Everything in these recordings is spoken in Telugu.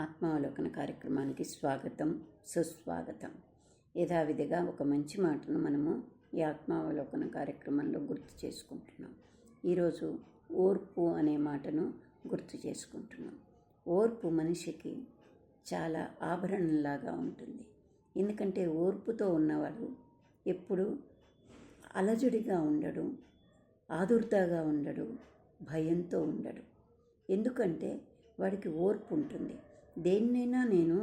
ఆత్మావలోకన కార్యక్రమానికి స్వాగతం, సుస్వాగతం. యథావిధిగా ఒక మంచి మాటను మనము ఈ ఆత్మావలోకన కార్యక్రమంలో గుర్తు చేసుకుంటున్నాం. ఈరోజు ఓర్పు అనే మాటను గుర్తు చేసుకుంటున్నాం. ఓర్పు మనిషికి చాలా ఆభరణంలాగా ఉంటుంది. ఎందుకంటే ఓర్పుతో ఉన్నవాడు ఎప్పుడు అలజడిగా ఉండడు, ఆదుర్దాగా ఉండడు, భయంతో ఉండడు. ఎందుకంటే వాడికి ఓర్పు ఉంటుంది. దేన్నైనా నేను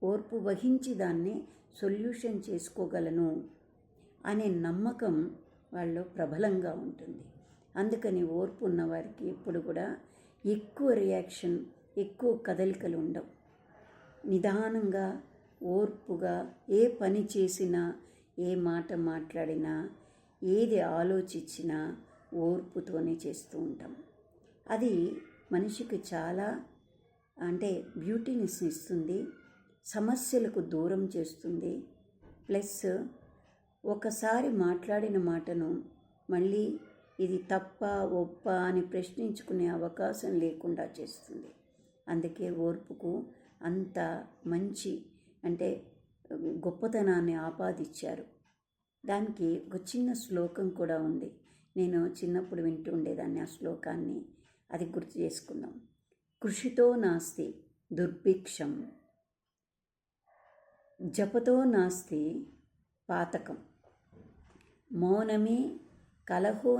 ఓర్పు వహించి దాన్ని సొల్యూషన్ చేసుకోగలను అనే నమ్మకం వాళ్ళలో ప్రబలంగా ఉంటుంది. అందుకని ఓర్పు ఉన్నవారికి ఎప్పుడు కూడా ఎక్కువ రియాక్షన్, ఎక్కువ కదలికలు ఉండవు. నిదానంగా, ఓర్పుగా ఏ పని చేసినా, ఏ మాట మాట్లాడినా, ఏది ఆలోచించినా ఓర్పుతోనే చేస్తూ ఉంటాం. అది మనిషికి చాలా బ్యూటీని ఇస్తుంది, సమస్యలకు దూరం చేస్తుంది. ప్లస్ ఒకసారి మాట్లాడిన మాటను మళ్ళీ ఇది తప్ప ఒప్ప అని ప్రశ్నించుకునే అవకాశం లేకుండా చేస్తుంది. అందుకే ఓర్పుకు అంత మంచి గొప్పతనాన్ని ఆపాదించారు. దానికి ఒక చిన్న శ్లోకం కూడా ఉంది. నేను చిన్నప్పుడు వింటూ ఉండేదాన్ని ఆ శ్లోకాన్ని. అది గుర్తు చేసుకుందాం. కృషితో నాస్తి దుర్భిక్షం, జపతో నాస్తి పాతకం, మౌనమే కలహో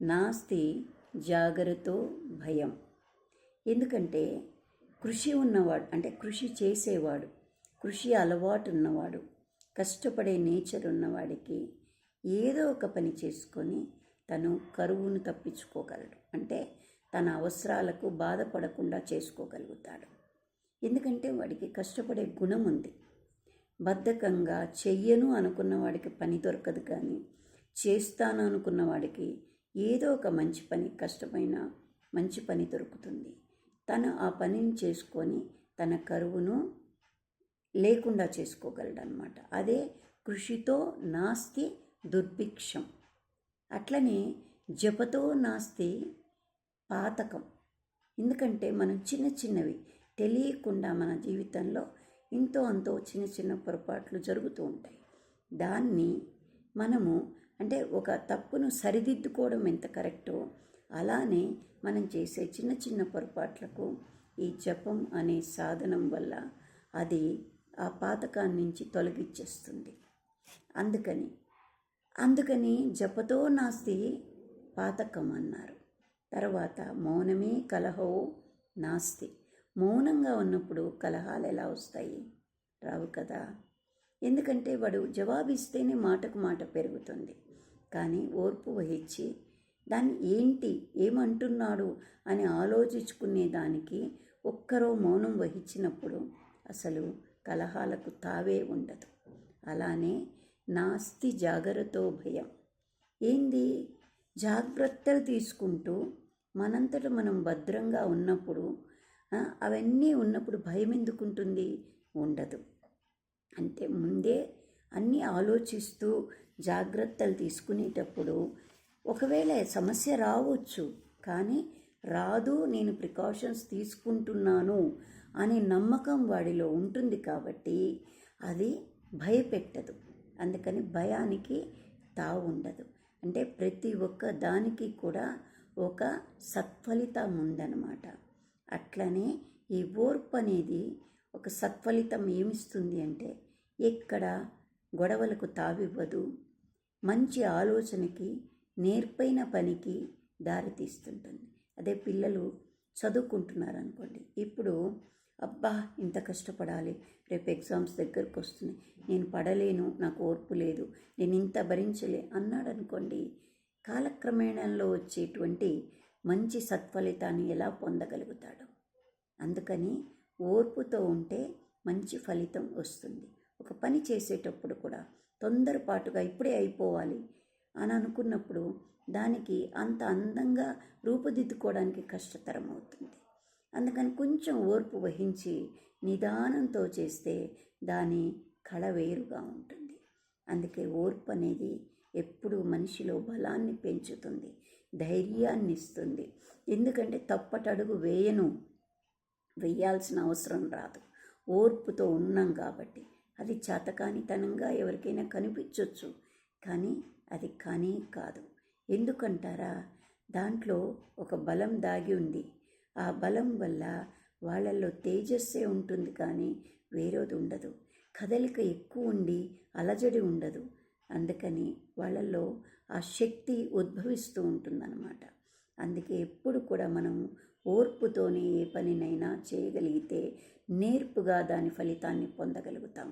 నాస్తి జాగరతో భయం. ఎందుకంటే కృషి ఉన్నవాడు, కృషి చేసేవాడు, కృషి అలవాటు ఉన్నవాడు, కష్టపడే నేచర్ ఉన్నవాడికి ఏదో ఒక పని చేసుకొని తను కరువును తప్పించుకోగలడు. తన అవసరాలకు బాధపడకుండా చేసుకోగలుగుతాడు. ఎందుకంటే వాడికి కష్టపడే గుణం ఉంది. బద్ధకంగా చెయ్యను అనుకున్న వాడికి పని దొరకదు, కానీ చేస్తాను అనుకున్న వాడికి ఏదో ఒక మంచి పని, కష్టమైన మంచి పని దొరుకుతుంది. తను ఆ పనిని చేసుకొని తన కరువును లేకుండా చేసుకోగలడు అన్నమాట. అదే కృషితో నాస్తి దుర్భిక్షం. అట్లనే జపతో నాస్తి పాతకం. ఎందుకంటే మనం చిన్నవి తెలియకుండా మన జీవితంలో ఇంతో అంతో చిన్న పొరపాట్లు జరుగుతూ ఉంటాయి. దాన్ని మనము ఒక తప్పును సరిదిద్దుకోవడం ఎంత కరెక్టో, అలానే మనం చేసే చిన్న పొరపాట్లకు ఈ జపం అనే సాధనం వల్ల అది ఆ పాతకాన్ని నుంచి తొలగించేస్తుంది. అందుకని జపతో నాస్తి పాతకం అన్నారు. తర్వాత మౌనమే కలహో నాస్తి. మౌనంగా ఉన్నప్పుడు కలహాలు ఎలా వస్తాయి? రావు కదా. ఎందుకంటే వాడు జవాబిస్తేనే మాటకు మాట పెరుగుతుంది. కానీ ఓర్పు వహించి దాన్ని ఏమంటున్నాడు అని ఆలోచించుకునే దానికి ఒక్కరో మౌనం వహించినప్పుడు అసలు కలహాలకు తావే ఉండదు. అలానే నాస్తి జాగరతో భయం. జాగ్రత్తలు తీసుకుంటూ మనంతట మనం భద్రంగా ఉన్నప్పుడు, అవన్నీ ఉన్నప్పుడు భయం ఎందుకుంటుంది? ఉండదు. ముందే అన్నీ ఆలోచిస్తూ జాగ్రత్తలు తీసుకునేటప్పుడు ఒకవేళ సమస్య రావచ్చు, కానీ రాదు, నేను ప్రికాషన్స్ తీసుకుంటున్నాను అనే నమ్మకం వాడిలో ఉంటుంది కాబట్టి అది భయపెట్టదు. అందుకని భయానికి తావు ఉండదు. ప్రతి ఒక్క దానికి కూడా ఒక సత్ఫలితం ఉందన్నమాట. అట్లనే ఈ ఓర్పు అనేది ఒక సత్ఫలితం ఏమిస్తుంది ఎక్కడ గొడవలకు తావివ్వదు, మంచి ఆలోచనకి, నేర్పైన పనికి దారితీస్తుంటుంది. అదే పిల్లలు చదువుకుంటున్నారనుకోండి, ఇప్పుడు అబ్బా ఇంత కష్టపడాలి, రేపు ఎగ్జామ్స్ దగ్గరకు వస్తున్నాయి, నేను పడలేను, నాకు ఓర్పు లేదు, నేను ఇంత భరించలే అన్నాడు అనుకోండి, కాలక్రమేణంలో వచ్చేటువంటి మంచి సత్ఫలితాన్ని ఎలా పొందగలుగుతాడు? అందుకని ఓర్పుతో ఉంటే మంచి ఫలితం వస్తుంది. ఒక పని చేసేటప్పుడు కూడా తొందరపాటుగా ఇప్పుడే అయిపోవాలి అని అనుకున్నప్పుడు దానికి అంత అందంగా రూపుదిద్దుకోవడానికి కష్టతరం అవుతుంది. అందుకని కొంచెం ఓర్పు వహించి నిదానంతో చేస్తే దాని కళ వేరుగా ఉంటుంది. అందుకే ఓర్పు అనేది ఎప్పుడూ మనిషిలో బలాన్ని పెంచుతుంది. ధైర్యాన్ని ఇస్తుంది. ఎందుకంటే తప్పటడుగు వేయాల్సిన అవసరం రాదు. ఓర్పుతో ఉన్నాం కాబట్టి. అది చేతకానితనంగా ఎవరికైనా కనిపించవచ్చు, కానీ అది కానీ కాదు. ఎందుకంటారా? దాంట్లో ఒక బలం దాగి ఉంది. ఆ బలం వల్ల వాళ్ళల్లో తేజస్సే ఉంటుంది, కానీ వేరేది ఉండదు. కదలిక ఎక్కువ ఉండి అలజడి ఉండదు. అందుకని వాళ్ళల్లో ఆ శక్తి ఉద్భవిస్తూ ఉంటుందన్నమాట. అందుకే ఎప్పుడు కూడా మనం ఓర్పుతోనే ఏ పనినైనా చేయగలిగితే నేర్పుగా దాని ఫలితాన్ని పొందగలుగుతాం.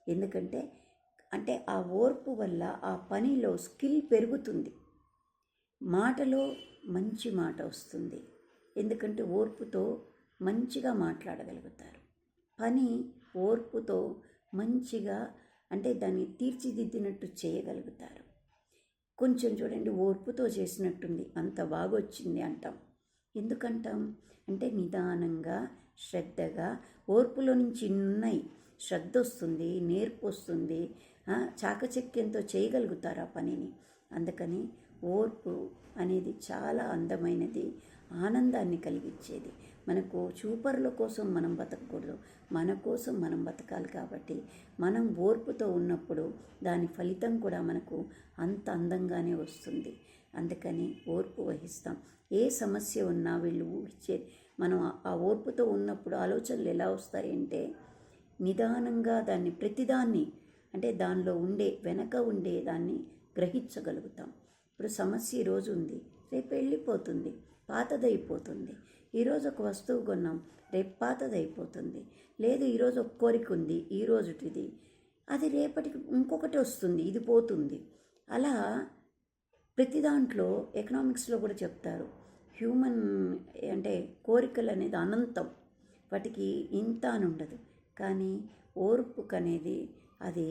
ఎందుకంటే ఆ ఓర్పు వల్ల ఆ పనిలో స్కిల్ పెరుగుతుంది. మాటలో మంచి మాట వస్తుంది. ఎందుకంటే ఓర్పుతో మంచిగా మాట్లాడగలుగుతారు. పని ఓర్పుతో మంచిగా దాన్ని తీర్చిదిద్దినట్టు చేయగలుగుతారు. కొంచెం చూడండి, ఓర్పుతో చేసినట్టుంది, అంత బాగా వచ్చింది అంటాం. ఎందుకంటాం? నిదానంగా శ్రద్ధగా ఓర్పులో నుంచి ఉన్నాయి. శ్రద్ధ వస్తుంది, నేర్పు వస్తుంది, చాకచక్యంతో చేయగలుగుతారు ఆ పనిని. అందుకని ఓర్పు అనేది చాలా అందమైనది, ఆనందాన్ని కలిగించేది. మనకు చూపరుల కోసం మనం బతకకూడదు, మన కోసం మనం బతకాలి. కాబట్టి మనం ఓర్పుతో ఉన్నప్పుడు దాని ఫలితం కూడా మనకు అంత అందంగానే వస్తుంది. అందుకని ఓర్పు వహిస్తాం. ఏ సమస్య ఉన్నా వీళ్ళు మనం ఆ ఓర్పుతో ఉన్నప్పుడు ఆలోచనలు ఎలా వస్తాయంటే, నిదానంగా దాన్ని ప్రతిదాన్ని దానిలో వెనక ఉండే దాన్ని గ్రహించగలుగుతాం. ఇప్పుడు సమస్య ఈరోజు ఉంది, రేపు వెళ్ళిపోతుంది, పాతదైపోతుంది. ఈరోజు ఒక వస్తువు కొన్నాం, రేపు పాతదైపోతుంది. లేదు, ఈరోజు ఒక కోరిక ఉంది, ఈరోజుటిది, అది రేపటికి ఇంకొకటి వస్తుంది, ఇది పోతుంది. అలా ప్రతి దాంట్లో ఎకనామిక్స్లో కూడా చెప్తారు, హ్యూమన్ కోరికలు అనేది అనంతం, వాటికి ఇంత అని ఉండదు. కానీ ఓర్పుకు అనేది అది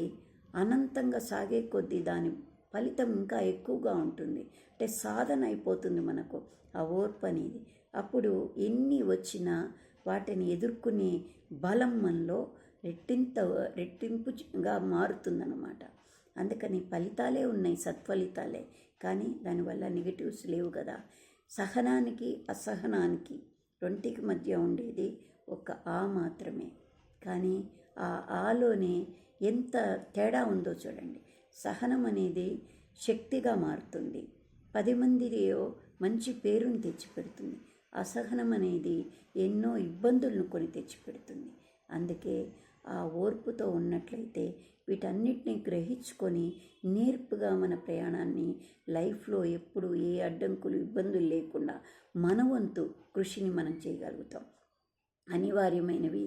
అనంతంగా సాగే కొద్దీ దాని ఫలితం ఇంకా ఎక్కువగా ఉంటుంది. సాధన అయిపోతుంది మనకు ఆ ఓర్పు అనేది. అప్పుడు ఎన్ని వచ్చినా వాటిని ఎదుర్కొనే బలం మనలో రెట్టింపుగా మారుతుందన్నమాట. అందుకని ఫలితాలే ఉన్నాయి, సత్ఫలితాలే, కానీ దానివల్ల నెగిటివ్స్ లేవు కదా. సహనానికి అసహనానికి రెంటికి మధ్య ఉండేది ఒక ఆ మాత్రమే. కానీ ఆ ఆలోనే ఎంత తేడా ఉందో చూడండి. సహనం అనేది శక్తిగా మారుతుంది, 10 మందిలో మంచి పేరుని తెచ్చిపెడుతుంది. అసహనం అనేది ఎన్నో ఇబ్బందులను కొని తెచ్చిపెడుతుంది. అందుకే ఆ ఓర్పుతో ఉన్నట్లయితే వీటన్నిటిని గ్రహించుకొని నేర్పుగా మన ప్రయాణాన్ని లైఫ్లో ఎప్పుడు ఏ అడ్డంకులు ఇబ్బందులు లేకుండా మన వంతు కృషిని మనం చేయగలుగుతాం. అనివార్యమైనవి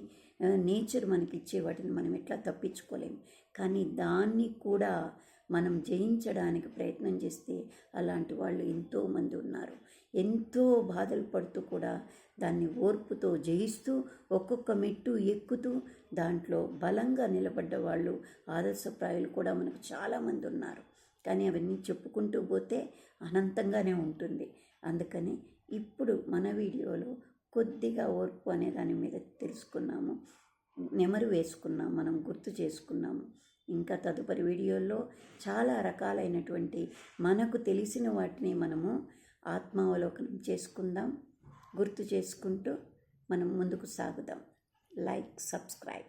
నేచర్ మనకిచ్చే వాటిని మనం ఎట్లా తప్పించుకోలేము, కానీ దాన్ని కూడా మనం జయించడానికి ప్రయత్నం చేస్తే అలాంటి వాళ్ళు ఎంతోమంది ఉన్నారు. ఎంతో బాధలు పడుతూ కూడా దాన్ని ఓర్పుతో జయిస్తూ ఒక్కొక్క మెట్టు ఎక్కుతూ దాంట్లో బలంగా నిలబడ్డ వాళ్ళు, ఆదర్శప్రాయులు కూడా మనకు చాలామంది ఉన్నారు. కానీ అవన్నీ చెప్పుకుంటూ పోతే అనంతంగానే ఉంటుంది. అందుకని ఇప్పుడు మన వీడియోలో కొద్దిగా ఓర్పు అనే దాని మీద తెలుసుకున్నాము, నెమరు వేసుకున్నాము, మనం గుర్తు చేసుకున్నాము. ఇంకా తదుపరి వీడియోల్లో చాలా రకాలైనటువంటి మనకు తెలిసిన వాటిని మనము ఆత్మావలోకనం చేసుకుందాం, గుర్తు చేసుకుంటూ మనం ముందుకు సాగుదాం. Like, subscribe.